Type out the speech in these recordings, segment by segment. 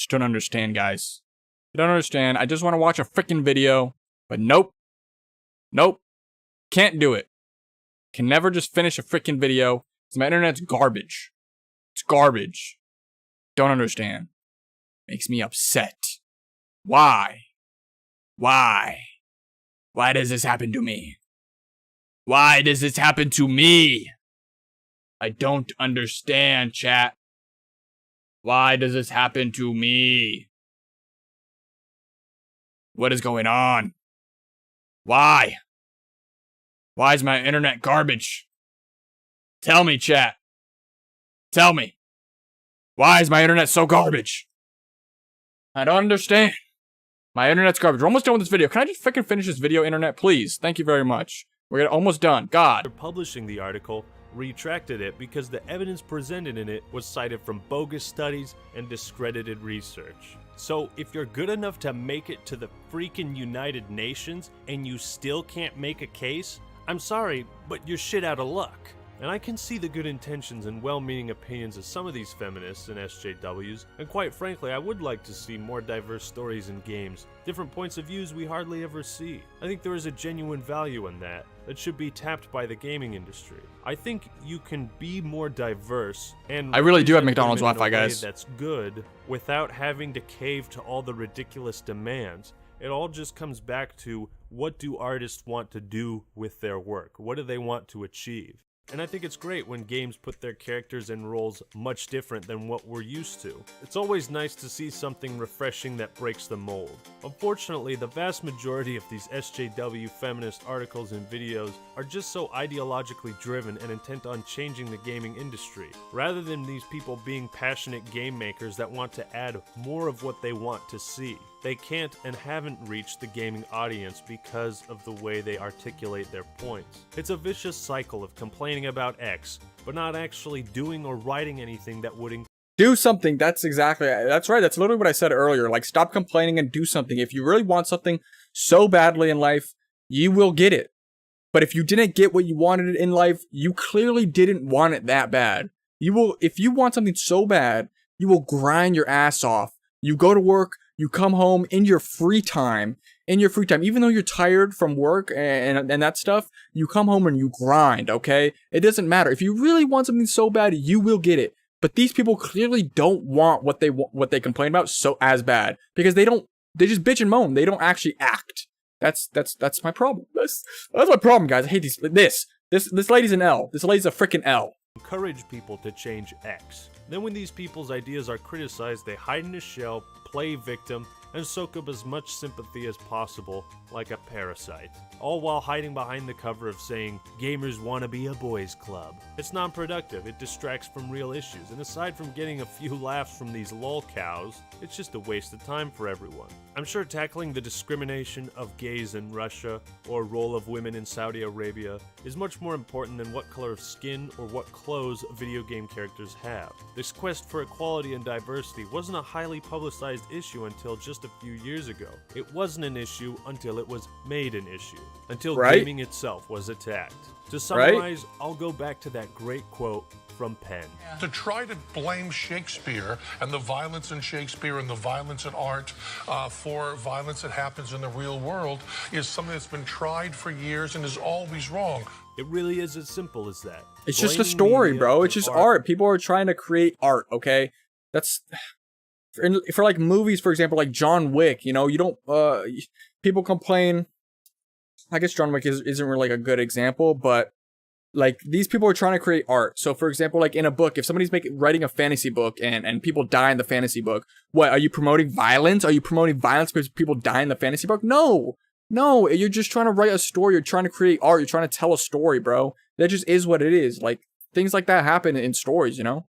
just don't understand, guys. I don't understand. I just want to watch a freaking video, but nope. Nope. Can't do it. Can never just finish a freaking video because my internet's garbage. It's garbage. Don't understand. Makes me upset. Why? Why? Why does this happen to me? Why does this happen to me? I don't understand, chat. Why does this happen to me? What is going on? Why? Why is my internet garbage? Tell me, chat. Tell me. Why is my internet so garbage? I don't understand. My internet's garbage. We're almost done with this video. Can I just freaking finish this video, internet, please? Thank you very much. We're almost done. God. Publishing the article retracted it because the evidence presented in it was cited from bogus studies and discredited research. So if you're good enough to make it to the freaking United Nations and you still can't make a case, I'm sorry, but you're shit out of luck. And I can see the good intentions and well-meaning opinions of some of these feminists and SJWs, and quite frankly, I would like to see more diverse stories in games, different points of views we hardly ever see. I think there is a genuine value in that should be tapped by the gaming industry. I think you can be more diverse and I really do have McDonald's Wi-Fi, guys. That's good without having to cave to all the ridiculous demands. It all just comes back to, what do artists want to do with their work? What do they want to achieve? And I think it's great when games put their characters in roles much different than what we're used to. It's always nice to see something refreshing that breaks the mold. Unfortunately, the vast majority of these SJW feminist articles and videos are just so ideologically driven and intent on changing the gaming industry, rather than these people being passionate game makers that want to add more of what they want to see. They can't and haven't reached the gaming audience because of the way they articulate their points. It's a vicious cycle of complaining about X, but not actually doing or writing anything that would do something. That's right. That's literally what I said earlier. Like, stop complaining and do something. If you really want something so badly in life, you will get it. But if you didn't get what you wanted in life, you clearly didn't want it that bad. If you want something so bad, you will grind your ass off. You go to work, you come home in your free time, even though you're tired from work and that stuff, you come home and you grind, okay? It doesn't matter. If you really want something so bad, you will get it. But these people clearly don't want what they complain about so as bad, because they just bitch and moan. They don't actually act. That's my problem. That's my problem, guys. I hate this lady's an L. This lady's a freaking L. Encourage people to change X. Then when these people's ideas are criticized, they hide in a shell, play victim, and soak up as much sympathy as possible, like a parasite. All while hiding behind the cover of saying, gamers want to be a boys club. It's non-productive, it distracts from real issues, and aside from getting a few laughs from these lol cows, it's just a waste of time for everyone. I'm sure tackling the discrimination of gays in Russia, or role of women in Saudi Arabia, is much more important than what color of skin or what clothes video game characters have. This quest for equality and diversity wasn't a highly publicized issue until just a few years ago. It wasn't an issue until it was made an issue. Until gaming itself was attacked. To summarize, I'll go back to that great quote from Penn. To try to blame Shakespeare and the violence in Shakespeare and the violence in art for violence that happens in the real world is something that's been tried for years and is always wrong. It really is as simple as that. It's just a story, bro. It's just art. People are trying to create art, okay? That's... For like movies, for example, like John Wick, you know, you don't, people complain, I guess John Wick isn't really like a good example, but like these people are trying to create art. So for example, like in a book, if somebody's writing a fantasy book and people die in the fantasy book, what, are you promoting violence? Are you promoting violence because people die in the fantasy book? No, you're just trying to write a story. You're trying to create art. You're trying to tell a story, bro. That just is what it is. Like things like that happen in stories, you know?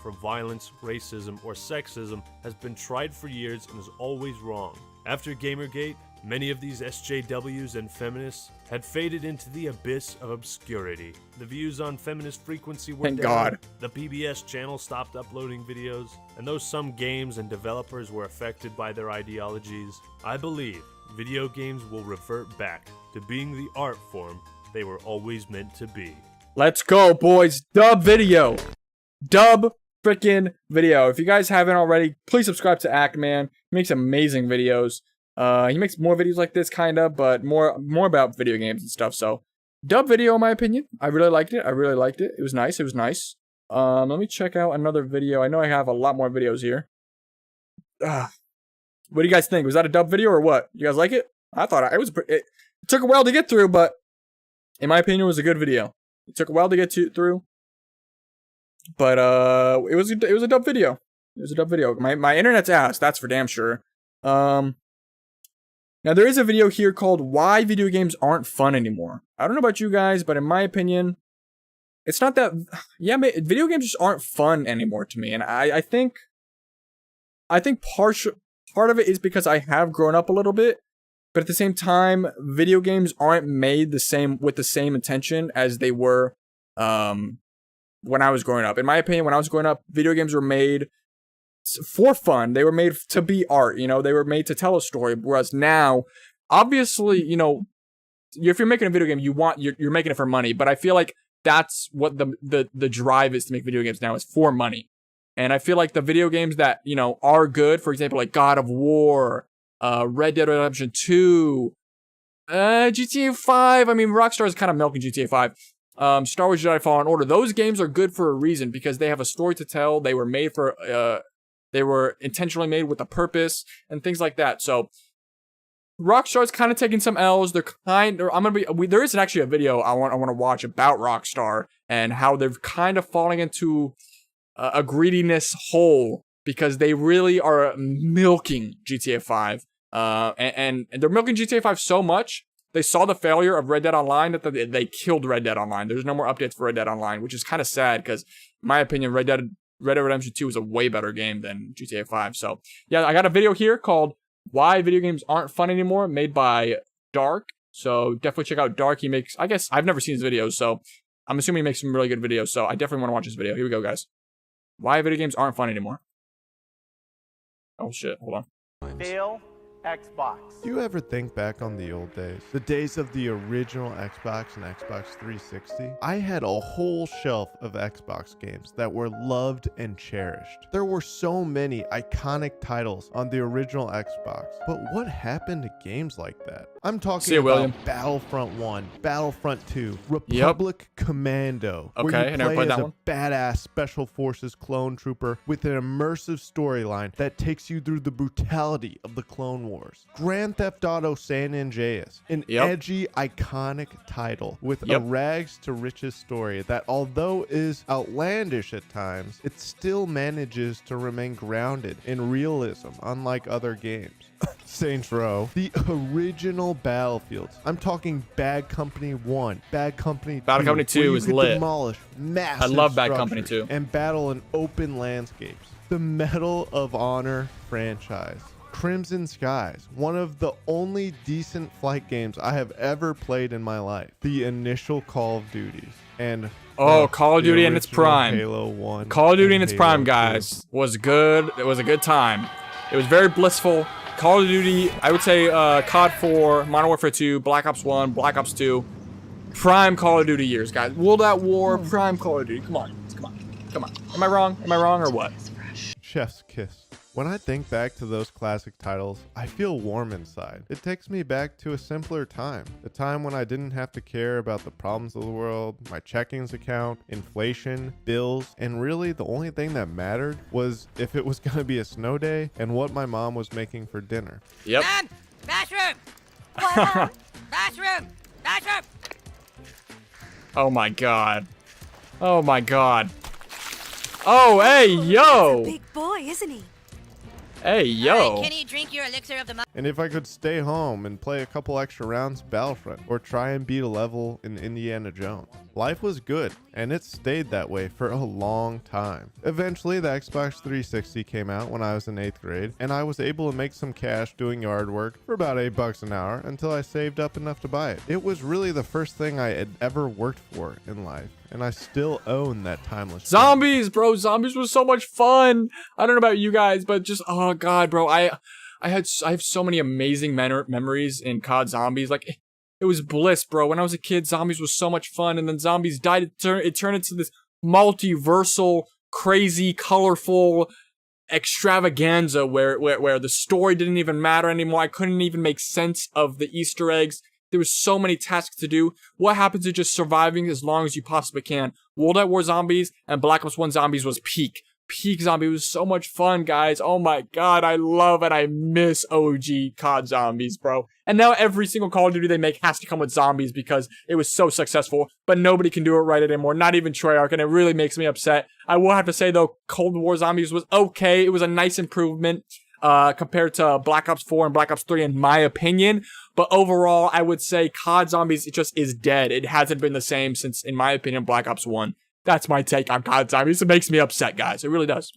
For violence, racism, or sexism has been tried for years and is always wrong. After Gamergate, many of these SJWs and feminists had faded into the abyss of obscurity. The views on feminist frequency were Thank down, God. The PBS channel stopped uploading videos, and though some games and developers were affected by their ideologies, I believe video games will revert back to being the art form they were always meant to be. Let's go, boys. Dub video. Dub freaking video. If you guys haven't already, please subscribe to Act Man. He makes amazing videos. He makes more videos like this, kind of, but more about video games and stuff. So, dub video, in my opinion. I really liked it. It was nice. Let me check out another video. I know I have a lot more videos here. What do you guys think? Was that a dub video or what? You guys like it? I thought it took a while to get through, but in my opinion, it was a good video. It took a while to get through, but it was a dub video. It was a dub video. My internet's ass. That's for damn sure. Now there is a video here called "Why Video Games Aren't Fun Anymore." I don't know about you guys, but in my opinion, it's not that. Yeah, video games just aren't fun anymore to me, and I think part of it is because I have grown up a little bit, but at the same time, video games aren't made with the same intention as they were when I was growing up. In my opinion, when I was growing up, video games were made for fun. They were made to be art, they were made to tell a story. Whereas now, obviously, if you're making a video game, you're making it for money. But I feel like that's what the drive is to make video games now, is for money. And I feel like the video games that, are good, for example, like God of War, Red Dead Redemption 2, GTA 5, Rockstar is kind of milking GTA 5, Star Wars Jedi Fallen Order. Those games are good for a reason, because they have a story to tell. They were made they were intentionally made with a purpose and things like that. So Rockstar's kind of taking some L's. There is actually a video I want to watch about Rockstar and how they're kind of falling into a greediness hole, because they really are milking GTA 5. And they're milking GTA 5 so much, they saw the failure of Red Dead Online that they killed Red Dead Online. There's no more updates for Red Dead Online, which is kind of sad, because in my opinion, Red Dead Redemption 2 is a way better game than GTA 5. So yeah, I got a video here called "Why Video Games Aren't Fun Anymore," made by Dark. So definitely check out Dark. I guess I've never seen his videos, so I'm assuming he makes some really good videos. So I definitely want to watch his video. Here we go, guys. Why video games aren't fun anymore. Oh shit, hold on. Fail Xbox. Do you ever think back on the old days? The days of the original Xbox and Xbox 360? I had a whole shelf of Xbox games that were loved and cherished. There were so many iconic titles on the original Xbox, but what happened to games like that? I'm talking about William. Battlefront 1, Battlefront 2, Republic Commando, Okay, where I you never play played as that a one. badass special forces clone trooper with an immersive storyline that takes you through the brutality of the Clone Wars. Grand Theft Auto San Andreas, an edgy, iconic title with a rags to riches story that, although is outlandish at times, it still manages to remain grounded in realism, unlike other games. Saints Row, the original Battlefields. I'm talking Bad Company 1, Bad Company 2. Bad Company 2 is lit. Demolish massive I love Bad Company 2. and battle in open landscapes. The Medal of Honor franchise. Crimson Skies, one of the only decent flight games I have ever played in my life. The initial Call of Duties. And Call of Duty in its prime. Halo 1. Call of Duty in its Halo prime, 2. guys, was good. It was a good time. It was very blissful. Call of Duty, I would say COD 4, Modern Warfare 2, Black Ops 1, Black Ops 2. Prime Call of Duty years, guys. World at War, prime Call of Duty. Come on. Am I wrong? Am I wrong or what? Chef's kiss. When I think back to those classic titles, I feel warm inside. It takes me back to a simpler time. The time when I didn't have to care about the problems of the world, my checkings account, inflation, bills, and really the only thing that mattered was if it was gonna be a snow day and what my mom was making for dinner. Yep. Mom! Bathroom! Bathroom! Bathroom! Oh my god. Oh my god. Oh, hey, yo! Big boy, isn't he? Hey, yo! Can you drink your elixir of the month? And if I could stay home and play a couple extra rounds of Battlefront or try and beat a level in Indiana Jones. Life was good, and it stayed that way for a long time. Eventually, the Xbox 360 came out when I was in 8th grade, and I was able to make some cash doing yard work for about $8 an hour until I saved up enough to buy it. It was really the first thing I had ever worked for in life, and I still own that timeless dream. Zombies, bro. Zombies was so much fun. I don't know about you guys, but just, oh god, bro. I have so many amazing memories in COD Zombies. Like, it was bliss, bro. When I was a kid, Zombies was so much fun, and then Zombies died. It turned into this multiversal crazy, colorful extravaganza where the story didn't even matter anymore. I couldn't even make sense of the Easter eggs. There was so many tasks to do. What happens to just surviving as long as you possibly can? World at War Zombies and Black Ops 1 Zombies was peak. Peak Zombie was so much fun, guys. Oh my god, I love and I miss OG COD Zombies, bro. And now every single Call of Duty they make has to come with zombies because it was so successful, but nobody can do it right anymore, not even Treyarch, and it really makes me upset. I will have to say, though, Cold War Zombies was okay. It was a nice improvement compared to Black Ops 4 and Black Ops 3, in my opinion. But overall, I would say COD Zombies, it just is dead. It hasn't been the same since, in my opinion, Black Ops 1. That's my take on COD Zombies. It makes me upset, guys. It really does.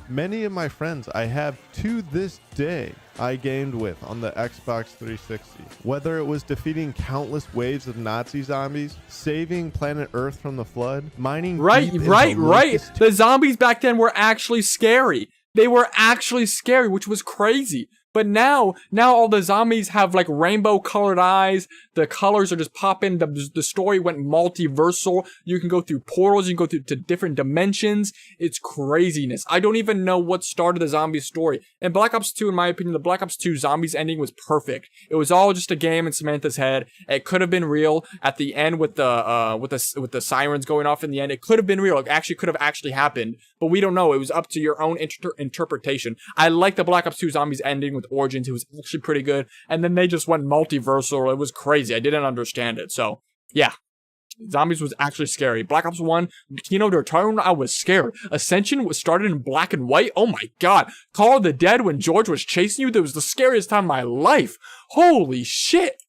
Many of my friends I have to this day I gamed with on the Xbox 360. Whether it was defeating countless waves of Nazi zombies, saving planet Earth from the flood, mining Right. The zombies back then were actually scary. They were actually scary, which was crazy. But now all the zombies have like rainbow colored eyes. The colors are just popping. The story went multiversal. You can go through portals. You can go to different dimensions. It's craziness. I don't even know what started the zombie story. And Black Ops 2, in my opinion, the Black Ops 2 zombies ending was perfect. It was all just a game in Samantha's head. It could have been real at the end with the sirens going off in the end. It could have been real. It actually could have actually happened. But we don't know. It was up to your own interpretation. I like the Black Ops 2 zombies ending with Origins. It was actually pretty good. And then they just went multiversal. It was crazy. I didn't understand it. So, yeah. Zombies was actually scary. Black Ops 1, Kino de Return, I was scared. Ascension was started in black and white. Oh my god. Call of the Dead when George was chasing you. That was the scariest time of my life. Holy shit.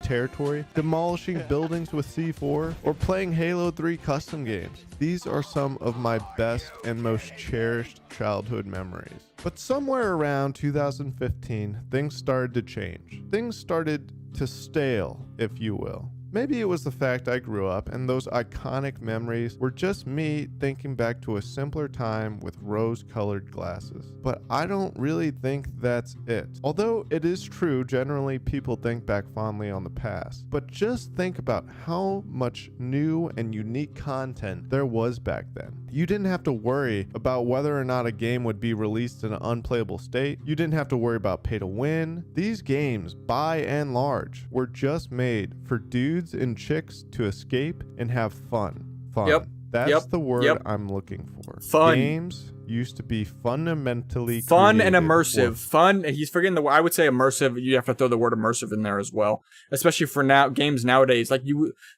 Territory, demolishing buildings with C4, or playing Halo 3 custom games. These are some of my best and most cherished childhood memories. But somewhere around 2015, things started to change. Things started to stale, if you will. Maybe it was the fact I grew up and those iconic memories were just me thinking back to a simpler time with rose-colored glasses. But I don't really think that's it. Although it is true, generally people think back fondly on the past. But just think about how much new and unique content there was back then. You didn't have to worry about whether or not a game would be released in an unplayable state. You didn't have to worry about pay to win. These games, by and large, were just made for dudes and chicks to escape and have fun. Yep. That's the word I'm looking for. Fun. Games used to be fundamentally fun and immersive. Fun. He's forgetting the word. I would say immersive. You have to throw the word immersive in there as well, especially for now games nowadays.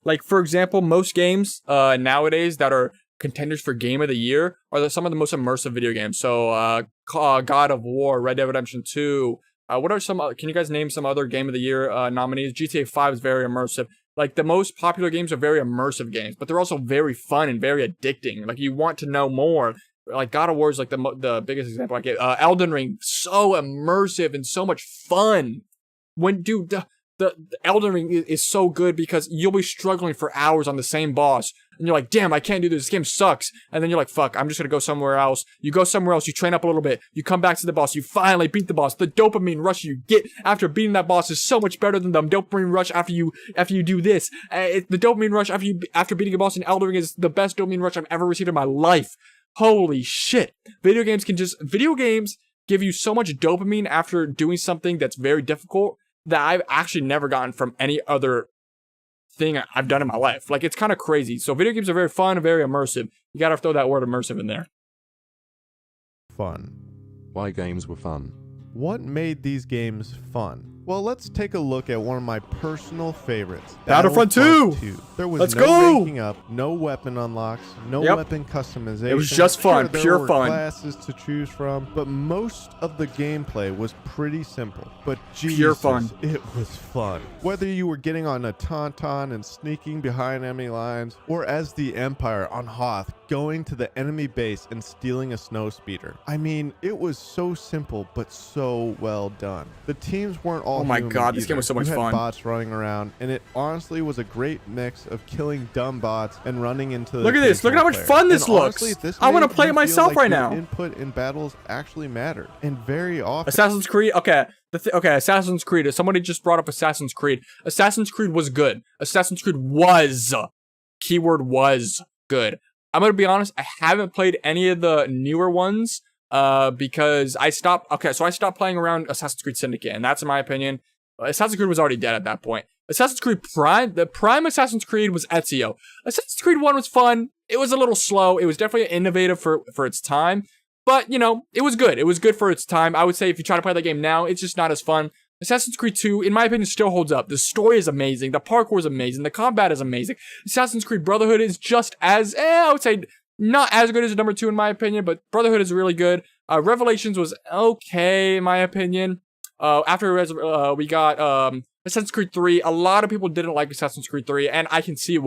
Like for example, most games nowadays that are contenders for Game of the Year are some of the most immersive video games. So God of War, Red Dead Redemption 2. What are some? Can you guys name some other Game of the Year nominees? GTA 5 is very immersive. Like, the most popular games are very immersive games, but they're also very fun and very addicting. Like, you want to know more. Like, God of War is like the biggest example I gave. Elden Ring, so immersive and so much fun. Dude, the Elden Ring is so good because you'll be struggling for hours on the same boss. And you're like, damn, I can't do this. This game sucks. And then you're like, fuck, I'm just going to go somewhere else. You go somewhere else. You train up a little bit. You come back to the boss. You finally beat the boss. The dopamine rush you get after beating that boss is so much better than the dopamine rush after you do this. The dopamine rush after beating a boss in Elden Ring is the best dopamine rush I've ever received in my life. Holy shit. Video games give you so much dopamine after doing something that's very difficult that I've actually never gotten from any other thing I've done in my life. Like, it's kind of crazy. So video games are very fun and very immersive. You gotta throw that word immersive in there. Fun. Why games were fun. What made these games fun? Well, let's take a look at one of my personal favorites. Battlefront 2! There was Let's no go! ranking up, no weapon unlocks, no weapon customization. It was just fun, there pure were fun. Classes to choose from, but most of the gameplay was pretty simple. But Jesus, pure fun. It was fun. Whether you were getting on a tauntaun and sneaking behind enemy lines, or as the Empire on Hoth, going to the enemy base and stealing a snowspeeder. I mean, it was so simple, but so well done. The teams weren't all Oh my god, this either. game was so much You had fun. bots running around, and it honestly was a great mix of killing dumb bots and running into the Look at this. Look at how much fun this looks. I want to play it myself right now. Input in battles actually mattered, and very often. Assassin's Creed, okay. Assassin's Creed. Somebody just brought up Assassin's Creed. Assassin's Creed was good. Assassin's Creed was. Keyword was good. I'm gonna be honest, I haven't played any of the newer ones because I stopped playing around Assassin's Creed Syndicate, and that's in my opinion. Assassin's Creed was already dead at that point. Assassin's Creed Prime, the prime Assassin's Creed was Ezio. Assassin's Creed 1 was fun. It was a little slow. It was definitely innovative for its time. But, you know, it was good. It was good for its time. I would say if you try to play that game now, it's just not as fun. Assassin's Creed 2, in my opinion, still holds up. The story is amazing. The parkour is amazing. The combat is amazing. Assassin's Creed Brotherhood is just as, I would say, not as good as number 2 in my opinion, but Brotherhood is really good. Revelations was okay in my opinion. After we got Assassin's Creed 3, a lot of people didn't like Assassin's Creed 3, and I can see why.